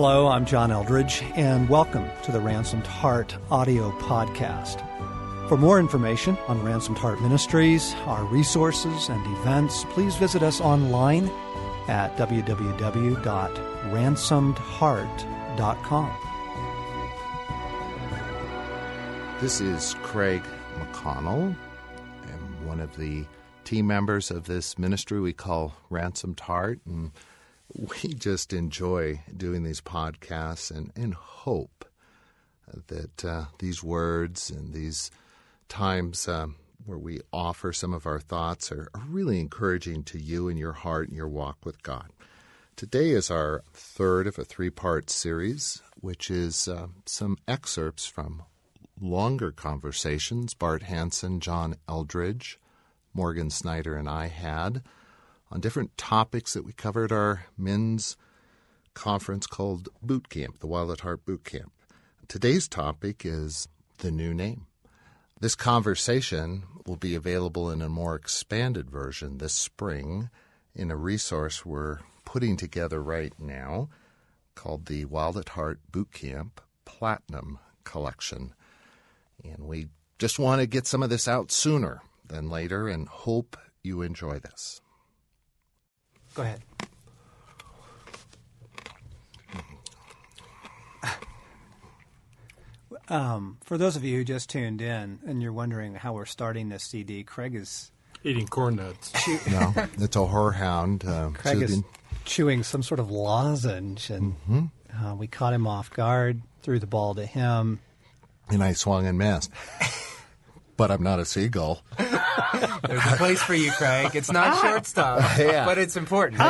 Hello, I'm John Eldredge, and welcome to the Ransomed Heart audio podcast. For more information on Ransomed Heart Ministries, our resources and events, please visit us online at www.ransomedheart.com. This is Craig McConnell. I'm one of the team members of this ministry we call Ransomed Heart, and we just enjoy doing these podcasts and hope that these words and these times where we offer some of our thoughts are really encouraging to you in your heart and your walk with God. Today is our third of a three-part series, which is some excerpts from longer conversations Bart Hansen, John Eldredge, Morgan Snyder, and I had on different topics that we covered our men's conference called Boot Camp, the Wild at Heart Boot Camp. Today's topic is the new name. This conversation will be available in a more expanded version this spring in a resource we're putting together right now called the Wild at Heart Boot Camp Platinum Collection. And we just want to get some of this out sooner than later and hope you enjoy this. Go ahead. For those of you who just tuned in and you're wondering how we're starting this CD, Craig is eating corn nuts. No, it's a whorehound. Craig is chewing some sort of lozenge, and we caught him off guard, threw the ball to him. And I swung and missed. But I'm not a seagull. There's a place for you, Craig. It's not shortstop, but it's important.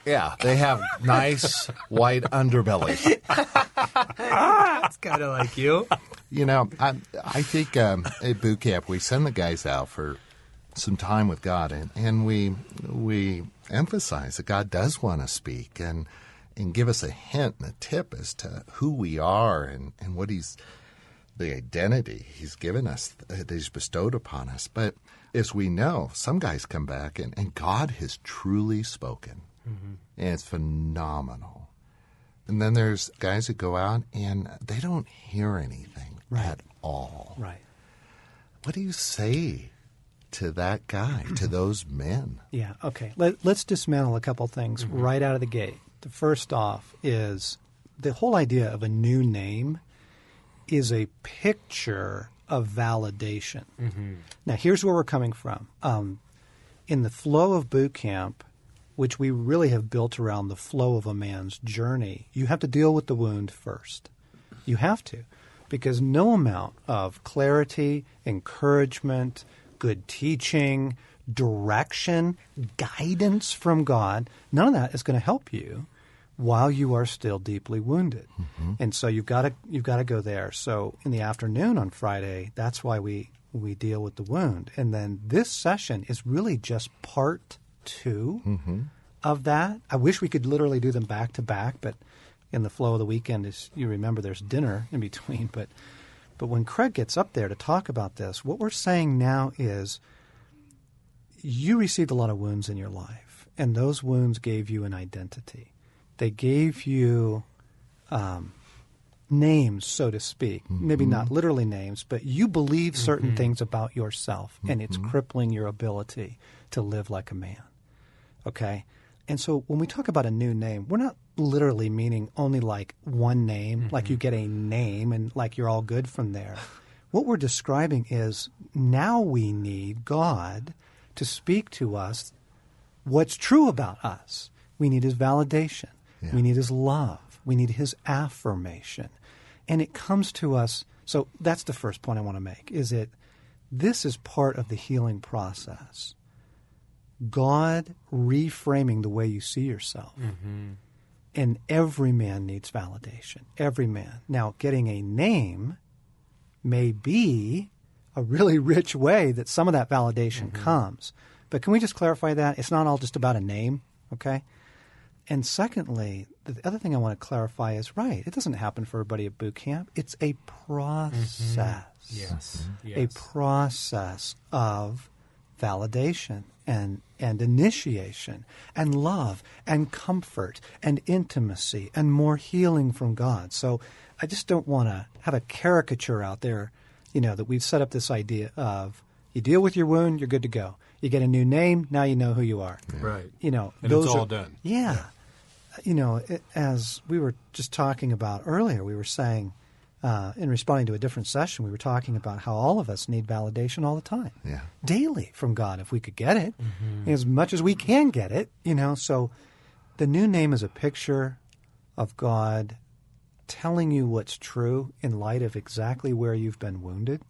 Yeah, they have nice white underbellies. It's kind of like you. You know, I think at boot camp we send the guys out for some time with God, and we emphasize that God does want to speak and give us a hint and a tip as to who we are and what the identity he's given us, that he's bestowed upon us. But as we know, some guys come back and God has truly spoken. Mm-hmm. And it's phenomenal. And then there's guys that go out and they don't hear anything at all. Right. What do you say to that guy, to those men? Yeah, okay. Let's dismantle a couple things right out of the gate. The first off is the whole idea of a new name is a picture of validation. Mm-hmm. Now, here's where we're coming from. In the flow of boot camp, which we really have built around the flow of a man's journey, you have to deal with the wound first. You have to, because no amount of clarity, encouragement, good teaching, direction, guidance from God, none of that is going to help you while you are still deeply wounded. Mm-hmm. And so you've got to go there. So in the afternoon on Friday, that's why we deal with the wound. And then this session is really just part 2 of that. I wish we could literally do them back to back, but in the flow of the weekend, as you remember, there's dinner in between. But when Craig gets up there to talk about this, what we're saying now is you received a lot of wounds in your life, and those wounds gave you an identity. They gave you names, so to speak. Maybe not literally names, but you believe certain things about yourself, and it's crippling your ability to live like a man. Okay? And so when we talk about a new name, we're not literally meaning only like one name, like you get a name and like you're all good from there. What we're describing is now we need God to speak to us what's true about us. We need his validation. Yeah. We need his love. We need his affirmation. And it comes to us. So that's the first point I want to make, is that this is part of the healing process. God reframing the way you see yourself. Mm-hmm. And every man needs validation. Every man. Now, getting a name may be a really rich way that some of that validation comes. But can we just clarify that? It's not all just about a name, okay? And secondly, the other thing I want to clarify is, right, it doesn't happen for everybody at boot camp. It's a process. Yes. A process of validation and initiation and love and comfort and intimacy and more healing from God. So I just don't want to have a caricature out there, that we've set up this idea of you deal with your wound, you're good to go. You get a new name, now you know who you are. Yeah. Right. And it's all done. Yeah. As we were just talking about earlier, we were saying, in responding to a different session, we were talking about how all of us need validation all the time. Yeah. Daily from God, if we could get it, as much as we can get it, So the new name is a picture of God telling you what's true in light of exactly where you've been wounded,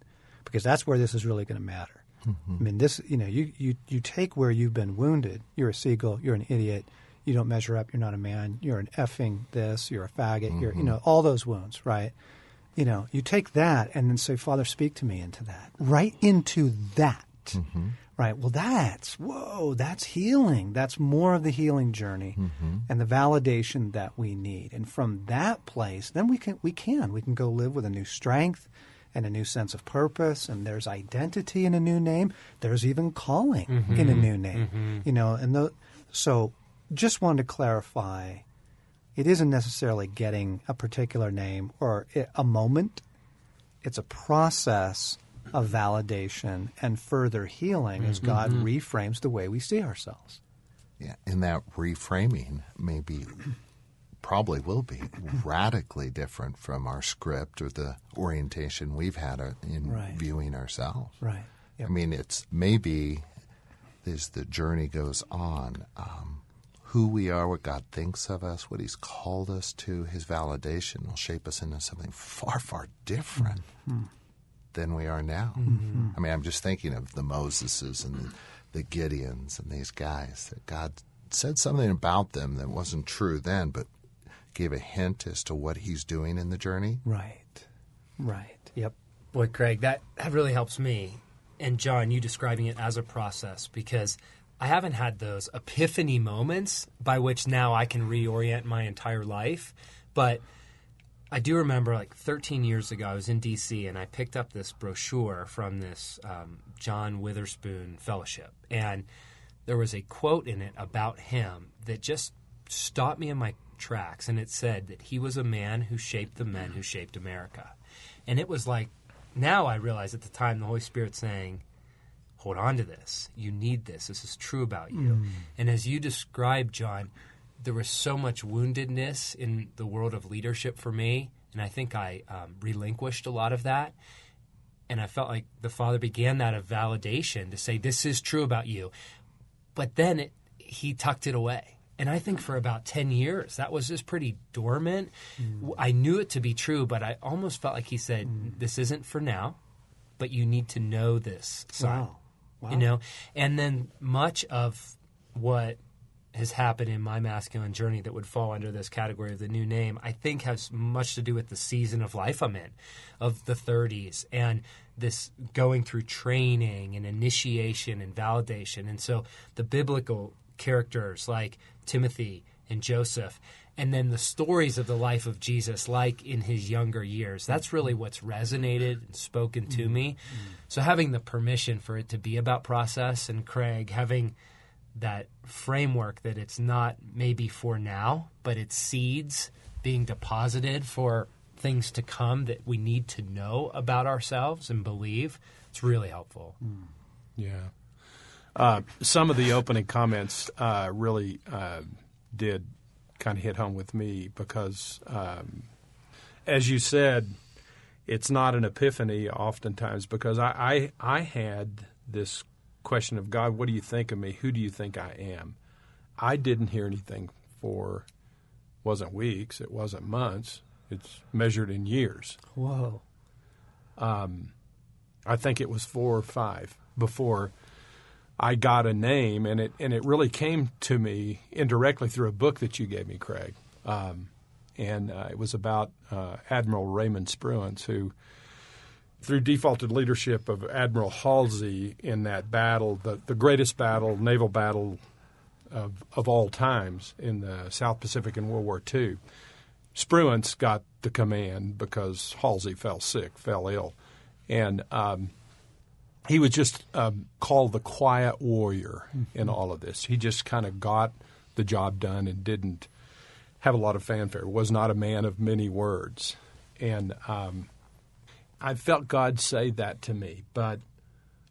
because that's where this is really going to matter. I mean, this, you take where you've been wounded. You're a seagull. You're an idiot. You don't measure up. You're not a man. You're an effing this. You're a faggot. You're, all those wounds, right? You take that and then say, Father, speak to me into that. Right into that. Right? Well, that's healing. That's more of the healing journey and the validation that we need. And from that place, then we can go live with a new strength and a new sense of purpose, and there's identity in a new name. There's even calling in a new name. So just wanted to clarify, it isn't necessarily getting a particular name or a moment. It's a process of validation and further healing as God reframes the way we see ourselves. Yeah, and that reframing probably will be radically different from our script or the orientation we've had in viewing ourselves. Right. Yep. I mean, it's maybe as the journey goes on, who we are, what God thinks of us, what He's called us to, His validation will shape us into something far, far different than we are now. I mean, I'm just thinking of the Moseses and the Gideons and these guys that God said something about them that wasn't true then, but gave a hint as to what He's doing in the journey. Right. Yep. Boy, Craig, that really helps me. And John, you describing it as a process, because I haven't had those epiphany moments by which now I can reorient my entire life. But I do remember 13 years ago, I was in D.C. and I picked up this brochure from this John Witherspoon Fellowship. And there was a quote in it about him that just stopped me in my tracks. And it said that he was a man who shaped the men who shaped America. And it was now I realize at the time the Holy Spirit saying, hold on to this. You need this. This is true about you. And as you described, John, there was so much woundedness in the world of leadership for me, and I think I relinquished a lot of that. And I felt like the Father began that of validation to say, this is true about you. But then He tucked it away. And I think for about 10 years, that was just pretty dormant. I knew it to be true, but I almost felt like He said, this isn't for now, but you need to know this, son. Wow. And then much of what has happened in my masculine journey that would fall under this category of the new name, I think has much to do with the season of life I'm in, of the 30s, and this going through training and initiation and validation. And so the biblical characters like Timothy and Joseph, and then the stories of the life of Jesus, like in His younger years, that's really what's resonated and spoken to me. So having the permission for it to be about process, and Craig, having that framework that it's not maybe for now, but it's seeds being deposited for things to come that we need to know about ourselves and believe, it's really helpful. Yeah. Some of the opening comments really did kind of hit home with me because, as you said, it's not an epiphany oftentimes, because I had this question of, God, what do you think of me? Who do you think I am? I didn't hear anything for, wasn't weeks, it wasn't months. It's measured in years. Whoa. I think it was 4 or 5 before I got a name, and it really came to me indirectly through a book that you gave me, Craig. And it was about Admiral Raymond Spruance, who, through defaulted leadership of Admiral Halsey in that battle, the greatest battle, naval battle of all times in the South Pacific in World War II, Spruance got the command because Halsey fell ill. And he was just called the quiet warrior in all of this. He just kind of got the job done and didn't have a lot of fanfare, was not a man of many words. And I felt God say that to me, but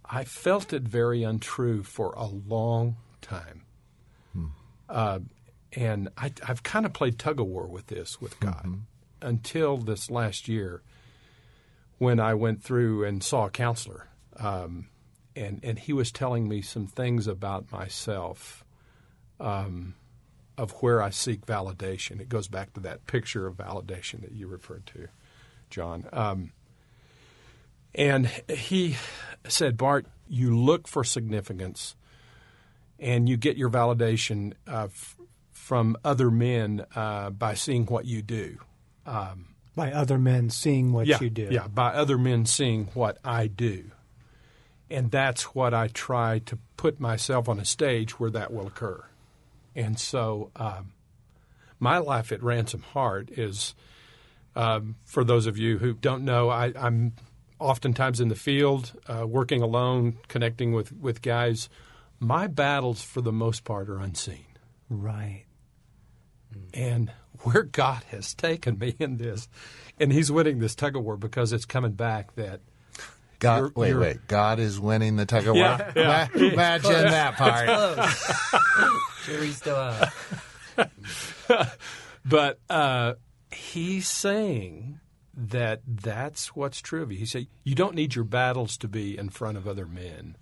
I felt it very untrue for a long time. And I've kind of played tug-of-war with this with God until this last year when I went through and saw a counselor. And he was telling me some things about myself of where I seek validation. It goes back to that picture of validation that you referred to, John. And he said, Bart, you look for significance and you get your validation from other men by seeing what you do. By other men seeing what you do. Yeah, by other men seeing what I do. And that's what I try to put myself on a stage where that will occur. And so my life at Ransom Heart is, for those of you who don't know, I'm oftentimes in the field, working alone, connecting with guys. My battles, for the most part, are unseen. Right. And where God has taken me in this, and he's winning this tug-of-war because it's coming back that God, wait. God is winning the tug of war. Yeah. Imagine that part. Jury's still out. But he's saying that that's what's true of you. He said, you don't need your battles to be in front of other men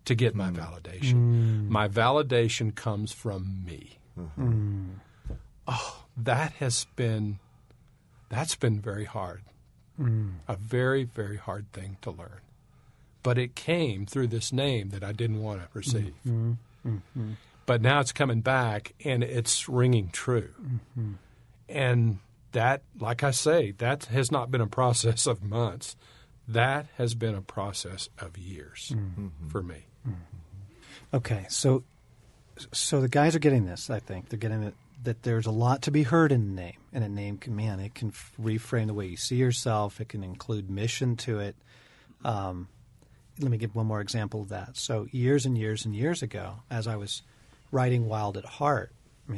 to get my validation. My validation comes from me. Oh, that's been very hard. A very, very hard thing to learn. But it came through this name that I didn't want to receive. But now it's coming back, and it's ringing true. And that, like I say, that has not been a process of months. That has been a process of years for me. Okay, so the guys are getting this, I think. They're getting it, that there's a lot to be heard in a name. And a name can, it can reframe the way you see yourself. It can include mission to it. Let me give one more example of that. So years and years and years ago, as I was writing Wild at Heart,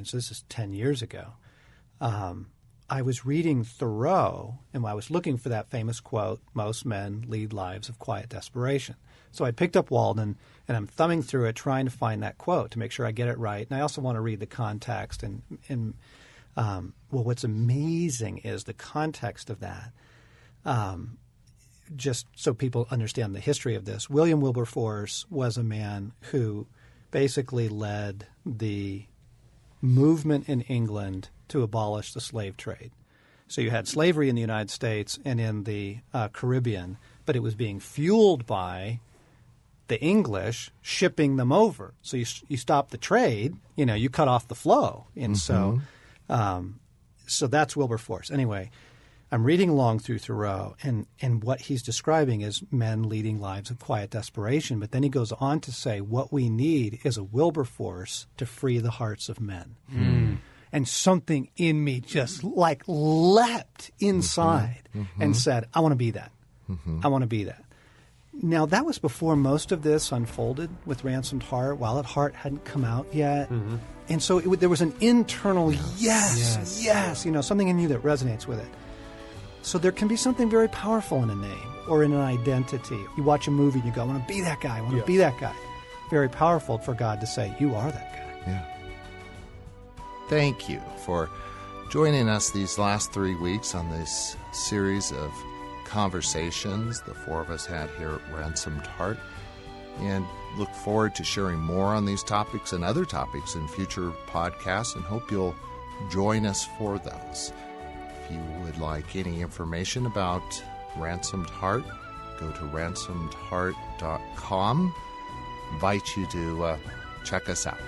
so this is 10 years ago, I was reading Thoreau, and I was looking for that famous quote, most men lead lives of quiet desperation. So I picked up Walden, and I'm thumbing through it, trying to find that quote to make sure I get it right. And I also want to read the context. And what's amazing is the context of that. Just so people understand the history of this, William Wilberforce was a man who basically led the movement in England to abolish the slave trade. So you had slavery in the United States and in the Caribbean, but it was being fueled by the English shipping them over. So you stop the trade, you cut off the flow. And so that's Wilberforce. Anyway, I'm reading along through Thoreau, and what he's describing is men leading lives of quiet desperation. But then he goes on to say what we need is a Wilberforce to free the hearts of men. And something in me just leapt inside and said, I want to be that. I want to be that. Now, that was before most of this unfolded with Ransomed Heart. Wild at Heart hadn't come out yet. And so there was an internal yes, something in you that resonates with it. So there can be something very powerful in a name or in an identity. You watch a movie and you go, I want to be that guy. I want to be that guy. Very powerful for God to say, you are that guy. Yeah. Thank you for joining us these last 3 weeks on this series of conversations the four of us had here at Ransomed Heart, and look forward to sharing more on these topics and other topics in future podcasts, and hope you'll join us for those. If you would like any information about Ransomed Heart, go to ransomedheart.com. Invite you to check us out.